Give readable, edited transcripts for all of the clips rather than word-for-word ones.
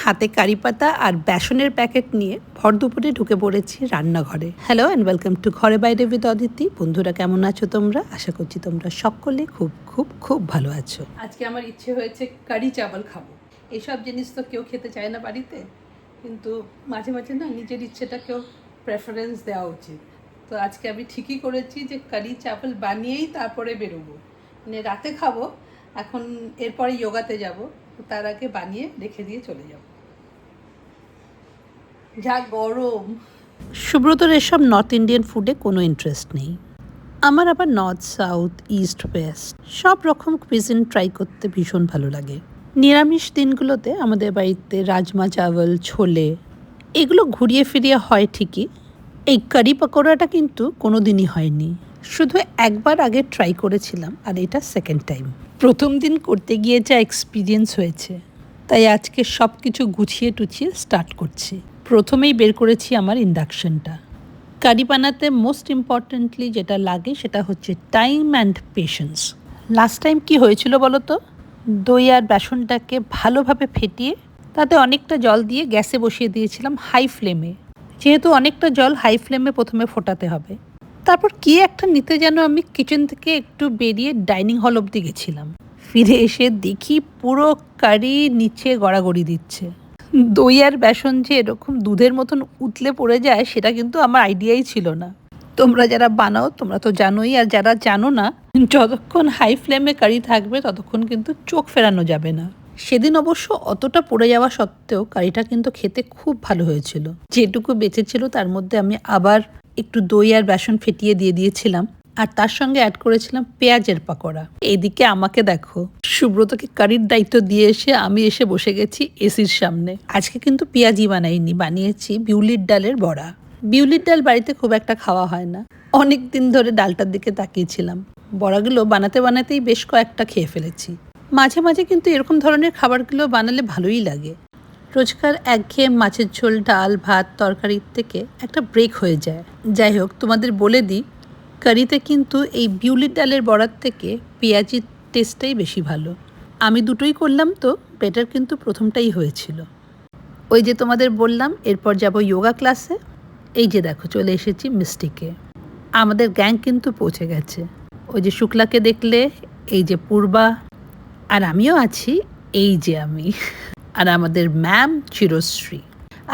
হাতে কারি পাতা আর বেসনের প্যাকেট নিয়ে ভর দুপুরে ঢুকে পড়েছি রান্নাঘরে। হ্যালো অ্যান্ড ওয়েলকাম টু ঘরে বাইরে উইথ অদিতি। বন্ধুরা, কেমন আছো তোমরা? আশা করছি তোমরা সকলে খুব খুব খুব ভালো আছো। আজকে আমার ইচ্ছে হয়েছে কারি চাওয়াল খাবো। এইসব জিনিস তো কেউ খেতে চায় না বাড়িতে, কিন্তু মাঝে মাঝে না নিজের ইচ্ছেটাকেও প্রেফারেন্স দেওয়া উচিত। তো আজকে আমি ঠিকই করেছি যে কারি চাওয়াল বানিয়েই তারপরে বেরোবো, মানে রাতে খাবো। এখন এরপরে যোগাতে যাব, তার আগে বানিয়ে রেখে দিয়ে চলে যাব। যা গরম। সুব্রতর এসব নর্থ ইন্ডিয়ান ফুডে কোনো ইন্টারেস্ট নেই। আমার আবার নর্থ সাউথ ইস্ট ওয়েস্ট সব রকম কুইজিন ট্রাই করতে ভীষণ ভালো লাগে। নিরামিষ দিনগুলোতে আমাদের বাড়িতে রাজমা চাওয়াল, ছোলে এগুলো ঘুরিয়ে ফিরিয়ে হয় ঠিকই। এই কারি পকোড়াটা কিন্তু কোনো দিনই হয়নি, শুধু একবার আগে ট্রাই করেছিলাম, আর এটা সেকেন্ড টাইম। প্রথম দিন করতে গিয়ে যা এক্সপিরিয়েন্স হয়েছে, তাই আজকে সব কিছু গুছিয়ে টুছিয়ে স্টার্ট করছি। প্রথমেই বের করেছি আমার ইন্ডাকশনটা। কারি বানাতে মোস্ট ইম্পর্টেন্টলি যেটা লাগে সেটা হচ্ছে time and patience. Last time কি হয়েছিল বলো তো? দই আর বেসনটাকে ভালোভাবে ফেটিয়ে তাতে অনেকটা জল দিয়ে গ্যাসে বসিয়ে দিয়েছিলাম হাই ফ্লেমে। যেহেতু অনেকটা জল হাই ফ্লেমে প্রথমে ফোটাতে হবে, তারপর কি একটা নিতে যেন আমি কিচেন থেকে একটু বেরিয়ে ডাইনিং হল অবধি গেছিলাম। ফিরে এসে দেখি পুরো কারি নিচে গড়াগড়ি দিচ্ছে। দই আর বেসন যে এরকম দুধের মতন উতলে পড়ে যায় সেটা কিন্তু আমার আইডিয়াই ছিল না। তোমরা যারা বানাও তোমরা তো জানোই, আর যারা জানো না, যতক্ষণ হাই ফ্লেমে কারি থাকবে ততক্ষণ কিন্তু চোখ ফেরানো যাবে না। সেদিন অবশ্য অতটা পড়ে যাওয়া সত্ত্বেও কারিটা কিন্তু খেতে খুব ভালো হয়েছিল। যেটুকু বেঁচেছিল তার মধ্যে আমি আবার একটু দই আর বেসন ফেটিয়ে দিয়ে দিয়েছিলাম, আর তার সঙ্গে অ্যাড করেছিলাম পেঁয়াজের পাকোড়া। এইদিকে আমাকে দেখো, সুব্রতকে কারির দায়িত্ব দিয়ে এসে আমি এসে বসে গেছি এসির সামনে। আজকে কিন্তু পেঁয়াজি বানাইনি, বানিয়েছি বিউলির ডালের বড়া। বিউলির ডাল বাড়িতে খুব একটা খাওয়া হয় না, অনেক দিন ধরে ডালটার দিকে তাকিয়েছিলাম। বড়াগুলো বানাতে বানাতেই বেশ কয়েকটা খেয়ে ফেলেছি। মাঝে মাঝে কিন্তু এরকম ধরনের খাবারগুলো বানালে ভালোই লাগে। রোজকার একঘেয়ে মাছের ঝোল, ডাল, ভাত, তরকারির থেকে একটা ব্রেক হয়ে যায়। যাই হোক, তোমাদের বলে দিই, কারিতে কিন্তু এই বিউলির ডালের বড়ার থেকে পেঁয়াজির টেস্টটাই বেশি ভালো। আমি দুটোই করলাম, তো বেটার কিন্তু প্রথমটাই হয়েছিল। ওই যে তোমাদের বললাম এরপর যাব যোগা ক্লাসে। এই যে দেখো চলে এসেছি মিস্টিকে। আমাদের গ্যাং কিন্তু পৌঁছে গেছে। ওই যে শুক্লাকে দেখলে, এই যে পূর্বা, আর আমিও আছি, এই যে আমি, আর আমাদের ম্যাম চিরশ্রী।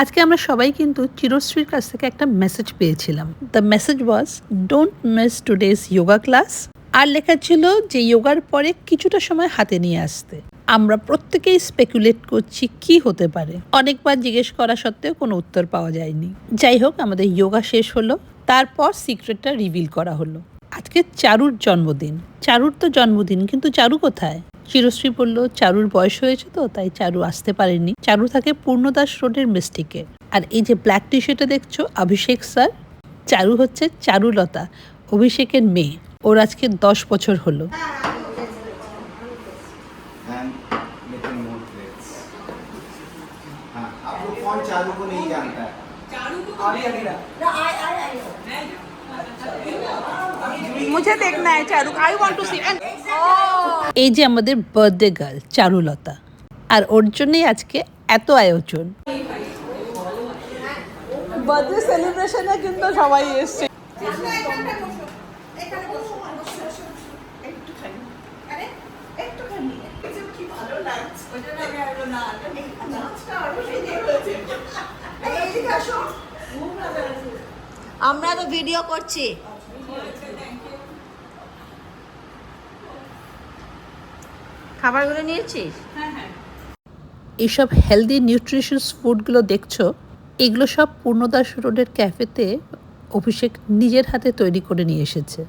আজকে আমরা সবাই কিন্তু চিরশ্রীর কাছ থেকে একটা মেসেজ পেয়েছিলাম। The message was don't miss today's yoga class. আর লেখা ছিল যে যোগার পরে কিছুটা সময় হাতে নিয়ে আসতে। আমরা প্রত্যেকেই স্পেকুলেট করছি কি হতে পারে। অনেকবার জিজ্ঞেস করা সত্ত্বেও কোনো উত্তর পাওয়া যায়নি। যাই হোক, আমাদের যোগা শেষ হলো, তারপর সিক্রেটটা রিভিল করা হলো। আজকে চারুর জন্মদিন। চারুর তো জন্মদিন, কিন্তু চারু কোথায়? চিরশ্রী বলল চারুর বয়স হয়েছে তো, তাই চারু আসতে পারেনি। চারু থাকে পূর্ণদাস রোডের মিস্টিকে। আর এই যে ব্ল্যাক টি শার্টে দেখছো, অভিষেক স্যার। চারু হচ্ছে চারুলতা, অভিষেকের মেয়ে। ওর আজকে 10 বছর হলো। এই যে আমাদের বার্থডে গার্ল চারুলতা, আর ওর জন্যই আজকে এত আয়োজন। বার্থডে সেলিব্রেশনে কিন্তু সবাই এসছে। আমরা তো ভিডিও করছি। খাবারগুলো নিয়েছিস? এইসব হেলদি নিউট্রিশিয়াস ফুডগুলো দেখছো, এগুলো সব পূর্ণদাস রোডের ক্যাফেতে অভিষেক নিজের হাতে তৈরি করে নিয়ে এসেছে।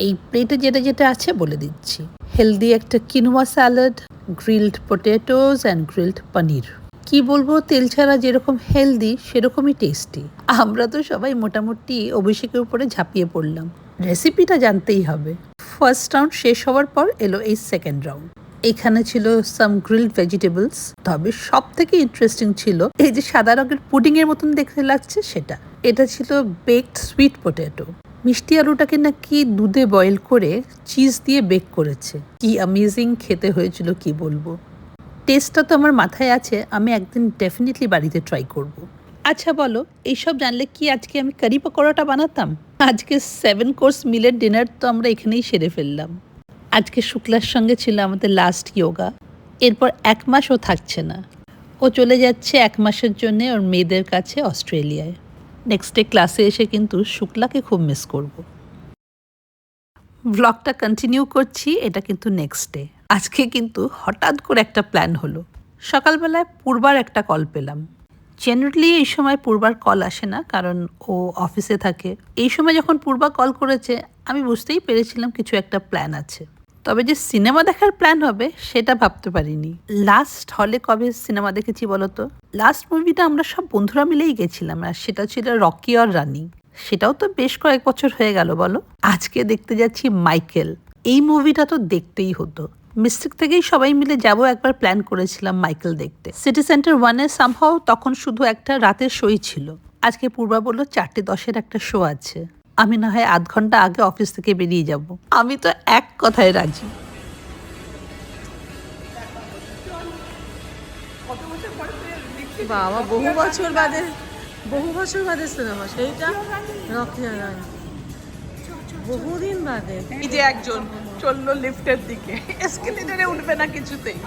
এই প্লেটে যেটা যেটা আছে বলে দিচ্ছি। হেলদি একটা quinoa salad, grilled potatoes and grilled paneer. কি বলবো, তেল ছাড়া যেরকম হেলদি সেরকমই টেস্টি। আমরা তো সবাই মোটামুটি অভিষেকের উপরে ঝাঁপিয়ে পড়লাম। রেসিপিটা জানতেই হবে। ফার্স্ট রাউন্ড শেষ হওয়ার পর এলো এই সেকেন্ড রাউন্ড। এখানে ছিল সাম গ্রিলড ভেজিটেবলস, তবে সব থেকে ইন্টারেস্টিং ছিল এই যে সাদা রঙের পুডিং এর মতন দেখতে লাগছে সেটা। এটা ছিল বেকড সুইট পটেটো। মিষ্টি আলুটাকে নাকি দুধে বয়েল করে চিজ দিয়ে বেক করেছে। কি অ্যামেজিং খেতে হয়েছিল, কি বলবো। টেস্টটা তো আমার মাথায় আছে, আমি একদিন ডেফিনেটলি বাড়িতে ট্রাই করব। আচ্ছা বলো, এইসব জানলে কি আজকে আমি কারি পকোড়াটা বানাতাম? আজকে 7 কোর্স মিলের ডিনার তো আমরা এখানেই সেরে ফেললাম। আজকে শুক্লার সঙ্গে ছিল আমাদের লাস্ট যোগা। এরপর 1 মাসও থাকছে না, ও চলে যাচ্ছে 1 মাসের জন্য ওর মেয়েদের কাছে অস্ট্রেলিয়ায়। নেক্সট ডে ক্লাসে এসে কিন্তু শুক্লাকে খুব মিস করব। ব্লগটা কন্টিনিউ করছি, এটা কিন্তু নেক্সট ডে। আজকে কিন্তু হঠাৎ করে একটা প্ল্যান হলো। সকালবেলায় পূর্বার একটা কল পেলাম। জেনারেলি এই সময় পূর্বার কল আসে না, কারণ ও অফিসে থাকে। এই সময় যখন পূর্বা কল করেছে, আমি বুঝতেই পেরেছিলাম কিছু একটা প্ল্যান আছে। তবে যে সিনেমা দেখার প্ল্যান হবে সেটা ভাবতে পারিনি। লাস্ট হলে কবে সিনেমা দেখেছি বলো তো? লাস্ট মুভিটা আমরা সব বন্ধুরা মিলেই গেছিলাম, আর সেটা ছিল রকি আর রানি। সেটাও তো বেশ কয়েক বছর হয়ে গেল বলো। আজকে দেখতে যাচ্ছি মাইকেল। এই মুভিটা তো দেখতেই হতো। মিস্টেক থেকেই সবাই মিলে যাব একবার প্ল্যান করেছিলাম মাইকেল দেখতে। সিটি সেন্টার 1-এ সামহাও তখন শুধু একটা রাতের শোই ছিল। আজকে পূর্বা বললো 4:10-এর একটা শো আছে, আমি না হয় আধ ঘন্টা আগে অফিস থেকে বেরিয়ে যাব। আমি তো এক কথায় রাজি। বাবা, বহু বছর বাদে সিনেমা, সেইটা রকি আর রানি, বহুদিন বাদে। এই যে একজন চললো লিফটের দিকে, এসকেলেটরে উঠবে না কিছুতেই।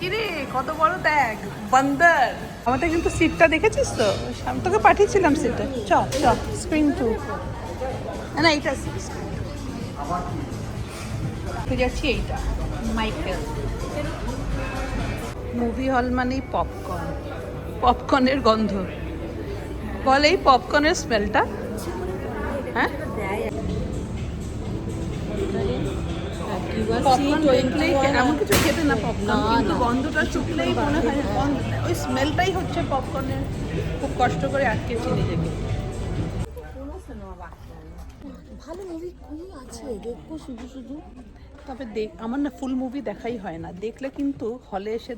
কিরে কত বড় দেখ বান্দর। আমাদের কিন্তু সিটটা দেখেছিস তো, আমি তোকে পাঠিয়েছিলাম সিটটা। চল চল স্ক্রিন 2, না এইটা যাচ্ছি, এইটা মাইকেল। মুভি হল মানেই পপকর্ন, পপকর্নের গন্ধ। বল এই পপকর্নের স্মেলটা, হ্যাঁ পপকর্ন দেখলেই এমন কিছু খেতে না পপকর্ন, কিন্তু গন্ধটা চুকলেই মনে হয় ওই স্মেলটাই হচ্ছে পপকর্নের। খুব কষ্ট করে আটকেছি নিজেকে। ভালো মুভি কি আছে দেখবো শুধু শুধু। তবে আমার না ফুল মুভি দেখাই হয় না, দেখলে কিন্তু হলে এসে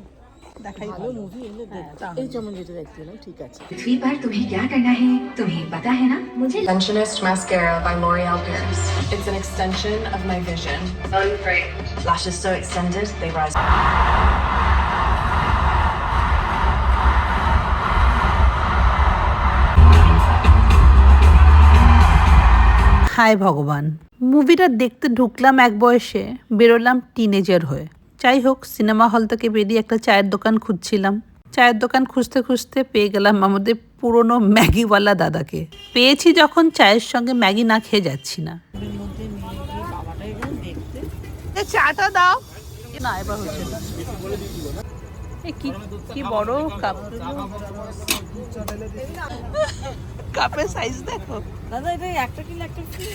দেখাই ভালো মুভি এলে দেখতে। এই যেমন যেটা দেখতে এলাম, ঠিক আছে। पृथ्वी पर तुम्हें क्या करना है तुम्हें पता है ना मुझे Extensionist Mascara by L'Oreal Paris. It's an extension of my vision. Unframed. Lashes so extended, they rise. হায় ভগবান, মুভিটা দেখতে ঢুকলাম এক বয়সে, বেরোলাম টিনেজার হয়ে। যাই হোক, সিনেমা হল থেকে বেরিয়ে একটা চায়ের দোকান খুঁজছিলাম। চায়ের দোকান খুঁজতে খুঁজতে পেয়ে গেলাম আমাদের পুরনো ম্যাগিওয়ালা দাদাকে। পেয়েছি যখন, চায়ের সঙ্গে ম্যাগি না খেয়ে যাচ্ছি না। চাটা দাও না, এবার হচ্ছে না। কি বড় কাপ, কাপের সাইজ দেখো দাদা, এটা একটা কিলো একটা ফ্রি।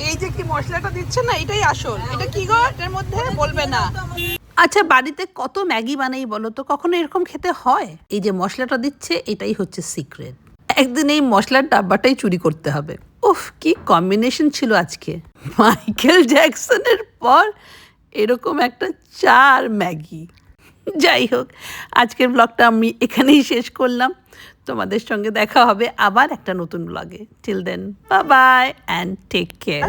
এই যে কি মশলাটা দিচ্ছে না, এটাই আসল। এটা কি গো, এটার মধ্যে বলবে না। আচ্ছা, বাড়িতে কত ম্যাগি বানাই বলো তো, কখনো এরকম খেতে হয়? এই যে মশলাটা দিচ্ছে, এটাই হচ্ছে সিক্রেট। একদিন এই মশলার ডাব্বাটাই চুরি করতে হবে। উফ, কি কম্বিনেশন ছিল আজকে। মাইকেল জ্যাকসনের পর এরকম একটা চা আর ম্যাগি। যাই হোক, আজকের ব্লগটা আমি এখানেই শেষ করলাম। তোমাদের সঙ্গে দেখা হবে আবার একটা নতুন ব্লগে। Till then, bye bye and take care.